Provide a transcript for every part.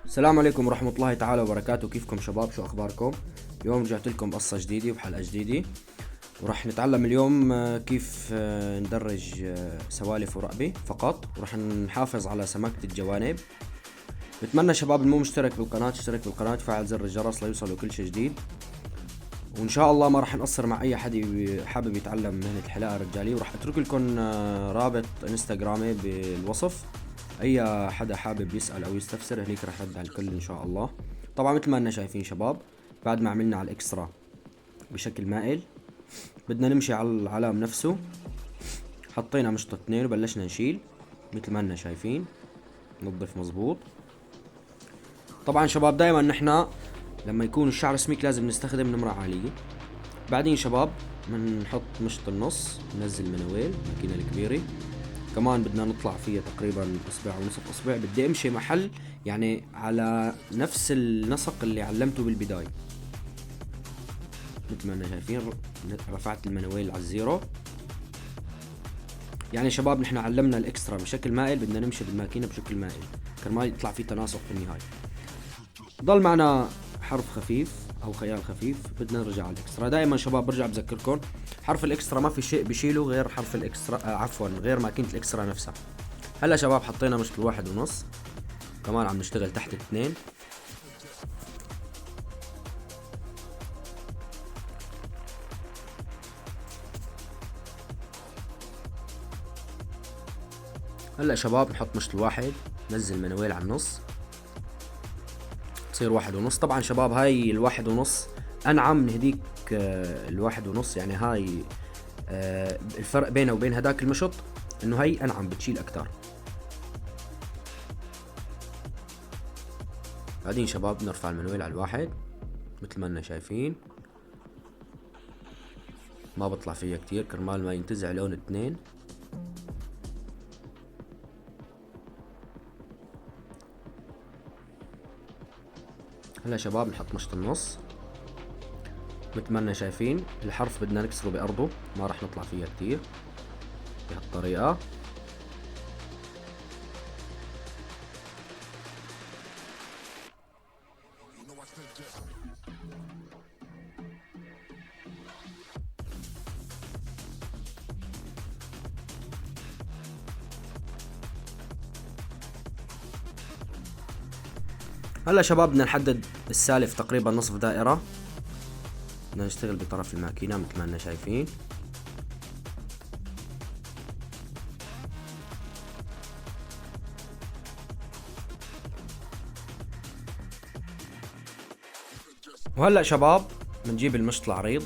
السلام عليكم ورحمة الله تعالى وبركاته. كيفكم شباب؟ شو أخباركم؟ اليوم رجعت لكم بقصة جديدة وبحلقة جديدة، وراح نتعلم اليوم كيف ندرج سوالف ورقبة فقط، وراح نحافظ على سماكة الجوانب. بتمنى شباب المو مشترك بالقناة اشترك بالقناة وفعل زر الجرس ليوصلوا كل شي جديد، وإن شاء الله ما راح نقصر مع أي حد حابب يتعلم مهنة الحلاقة الرجالية. وراح أترك لكم رابط انستغرامي بالوصف، اي حدا حابب يسأل او يستفسر هنيك رح رد على الكل ان شاء الله. طبعا مثل ما اننا شايفين شباب، بعد ما عملنا على الاكسترا بشكل مائل بدنا نمشي على العلام نفسه. حطينا مشط 2 وبلشنا نشيل مثل ما اننا شايفين، نظف مزبوط. طبعا شباب دائما نحنا لما يكون الشعر سميك لازم نستخدم نمرة عالية. بعدين شباب بنحط مشط النص، ننزل المنويل الماكينة الكبيرة. كمان بدنا نطلع فيها تقريبا اصبع ونصف اصبع. بدي امشي محل يعني على نفس النسق اللي علمته بالبداية. مثل ما احنا شايفين رفعت المنويل على الزيرو. يعني شباب نحن علمنا الاكسترا بشكل مائل، بدنا نمشي بالماكينة بشكل مائل كرمال يطلع فيه تناسق في النهاية. ضل معنا حرف خفيف او خيال خفيف، بدنا نرجع على الاكسترا. دائما شباب برجع بذكركم حرف الاكسترا ما في شيء بشيله غير حرف الاكسترا، عفوا غير ماكينة الاكسترا نفسها. هلا شباب حطينا مشط 1.5، كمان عم نشتغل تحت 2. هلا شباب نحط مشط 1، نزل منويل على النص تصير 1.5. طبعا شباب هاي 1.5 انعم من هديك 1.5، يعني هاي الفرق بينه وبين هداك المشط انه هاي انعم بتشيل اكتر. بعدين شباب نرفع المنويل على 1 مثل ما اننا شايفين، ما بطلع فيها كتير كرمال ما ينتزع لون 2. هلا شباب نحط مشط النص مثل ما اننا شايفين. الحرف بدنا نكسره بأرضه، ما راح نطلع فيها كتير بهالطريقة. هلا شباب بدنا نحدد السالف تقريبا نصف دائرة. بدنا نشتغل بطرف الماكينة مثل ما اننا شايفين. وهلا شباب بنجيب المشط العريض.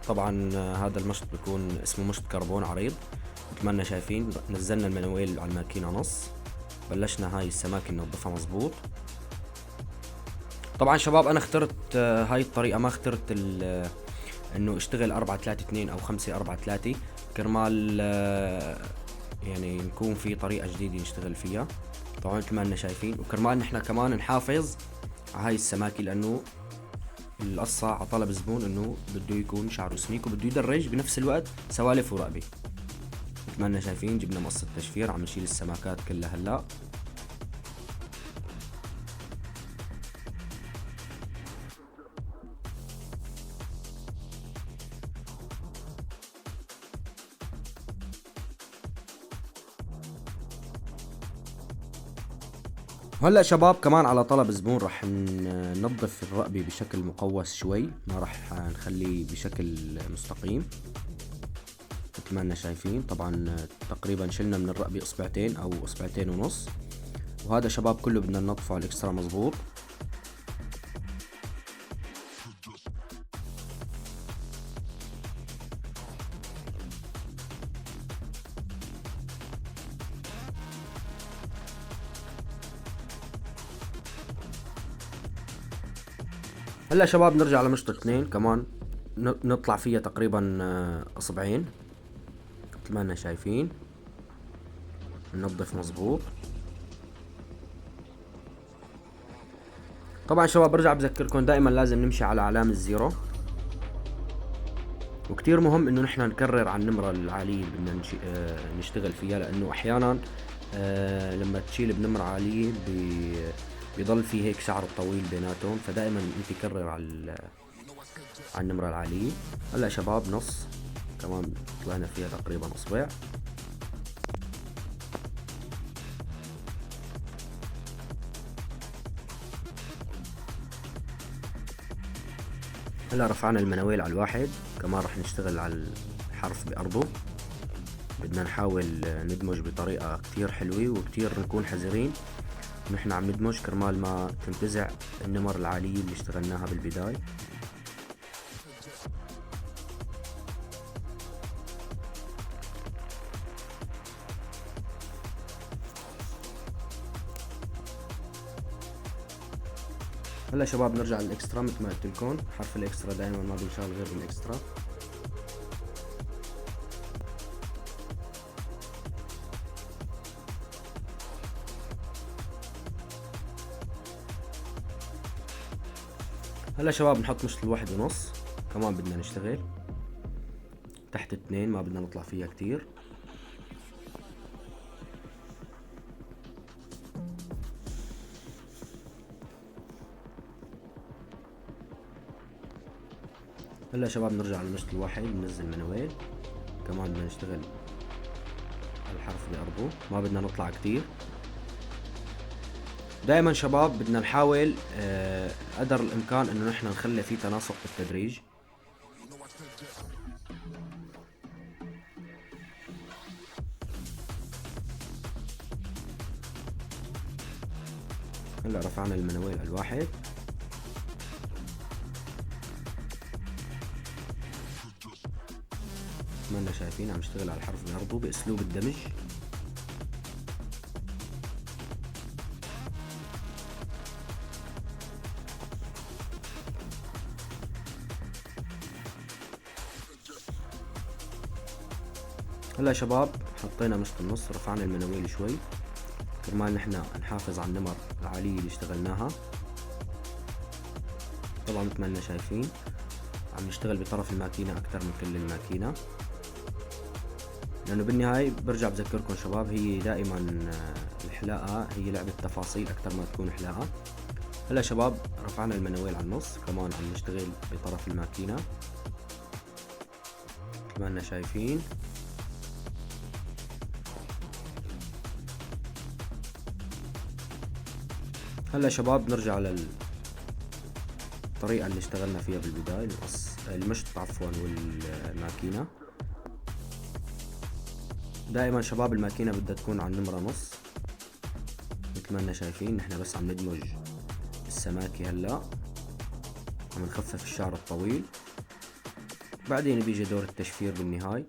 طبعا هذا المشط بيكون اسمه مشط كربون عريض مثل ما اننا شايفين. نزلنا المنويل على الماكينة نص، بلشنا هاي السماكة ننظفها مزبوط. طبعا شباب انا اخترت هاي الطريقة، ما اخترت انه اشتغل 4-3-2 او 5-4-3 كرمال يعني نكون في طريقة جديدة نشتغل فيها. طبعا مثل ما اننا شايفين، وكرمال نحنا كمان نحافظ على هاي السماكة لانه القصة عطلب الزبون انه بده يكون شعره سميك وبده يدرج بنفس الوقت سوالف ورقبة. مثل ما اننا شايفين جبنا مقصة تشفير، عم نشيل السماكات كلها هلا. وهلا شباب كمان على طلب الزبون راح ننظف الرقبة بشكل مقوس شوي، ما راح نخليه بشكل مستقيم مثل ما اننا شايفين. طبعا تقريبا شلنا من الرقبة اصبعتين او اصبعتين ونص، وهذا شباب كله بدنا ننظفه على الاكسترا مزبوط. هلا شباب نرجع لمشط 2 كمان، نطلع فيها تقريبا اصبعين مثل ما اننا شايفين، ننظف مزبوط. طبعا شباب برجع بذكركم دائما لازم نمشي على علامة الزيرو، وكتير مهم انه نحن نكرر على النمرة العالية اللي بدنا نشتغل فيها، لانه احيانا لما تشيل بنمرة عالية بيضل في هيك شعر طويل بيناتهم، فدائما انت كرر على النمرة العالية. هلا شباب نص، كمان طلعنا فيها تقريبا اصبع. هلا رفعنا المناويل على الواحد، كمان رح نشتغل على الحرف بأرضه. بدنا نحاول ندمج بطريقة كتير حلوة وكتير نكون حذرين ونحن عم ندمج كرمال ما تنتزع النمر العالية اللي اشتغلناها بالبداية. هلا شباب نرجع للاكسترا. مثل ما قلت لكم حرف الاكسترا دائما ما بنشتغل غير بالاكسترا. هلا شباب نحط مشط الواحد ونص، كمان بدنا نشتغل تحت 2، ما بدنا نطلع فيها كتير. هلا شباب نرجع لمشط الواحد، ننزل منوال، كمان بدنا نشتغل الحرف بأرضه، ما بدنا نطلع كتير. دائما شباب بدنا نحاول قدر الامكان انه نحن نخلي في تناسق بالتدريج. هلا رفعنا المنوال على الواحد، ما شايفين عم نشتغل على الحرف بأرضه باسلوب الدمج. هلا شباب حطينا مشط النص، رفعنا المناويل شوي كرمال نحن نحافظ على النمر العالية اللي اشتغلناها. طبعا مثل ما شايفين عم نشتغل بطرف الماكينة اكتر من كل الماكينة، لانه بالنهاية برجع بذكركم شباب هي دائما الحلاقة هي لعبة تفاصيل اكتر ما تكون حلاقة. هلا شباب رفعنا المناويل على النص، كمان عم نشتغل بطرف الماكينة مثل ما شايفين. هلا شباب نرجع للطريقة اللي اشتغلنا فيها بالبداية، المشط عفوا والماكينة. دائما شباب الماكينة بدها تكون على النمرة نص مثل ما شايفين. نحن بس عم ندمج السماكة، هلا عم نخفف الشعر الطويل، بعدين بيجي دور التشفير بالنهاية.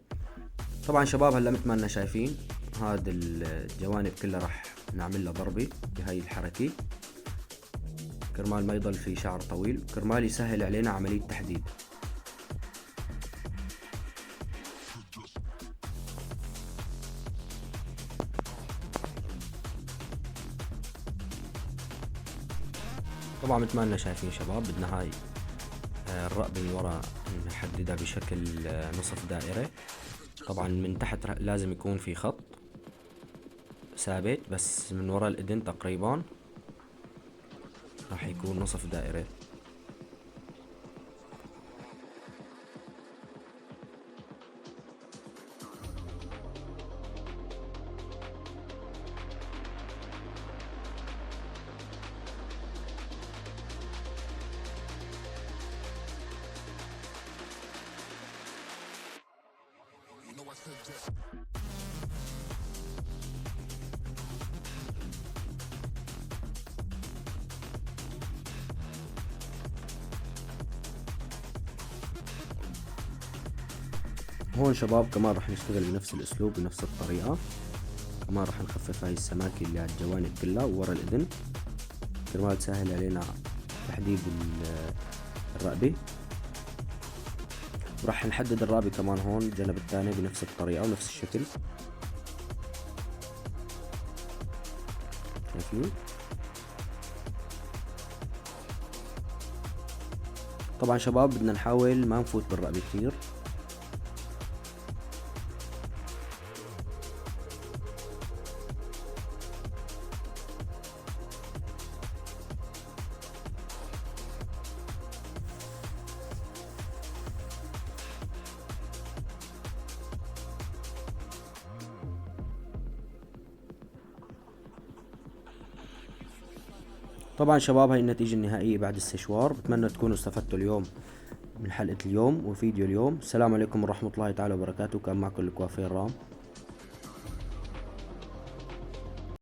طبعا شباب هلا مثل ما شايفين هاد الجوانب كلها راح نعمل لها ضربة بهاي الحركة كرمال ما يضل في شعر طويل، كرمال يسهل علينا عملية تحديد. طبعا مثل ما شايفين شباب بدنا هاي الرقبة من ورا نحددها بشكل نصف دائرة. طبعا من تحت لازم يكون في خط ثابت، بس من ورا الإذن تقريبا راح يكون نصف دائرة. هون شباب كمان رح نشتغل بنفس الاسلوب بنفس الطريقة، كمان رح نخفف هاي السماكة اللي على الجوانب كلها وورا الاذن كرمال تسهل علينا تحديد الرقبة. وراح نحدد الرقبة كمان هون الجنب الثاني بنفس الطريقة ونفس الشكل، شايفين. طبعا شباب بدنا نحاول ما نفوت بالرقبة كتير. طبعا شباب هاي النتيجة النهائية بعد السشوار. بتمنى تكونوا استفدتوا اليوم من حلقة اليوم وفيديو اليوم. السلام عليكم ورحمة الله تعالى وبركاته. كان معكم الكوافير رام.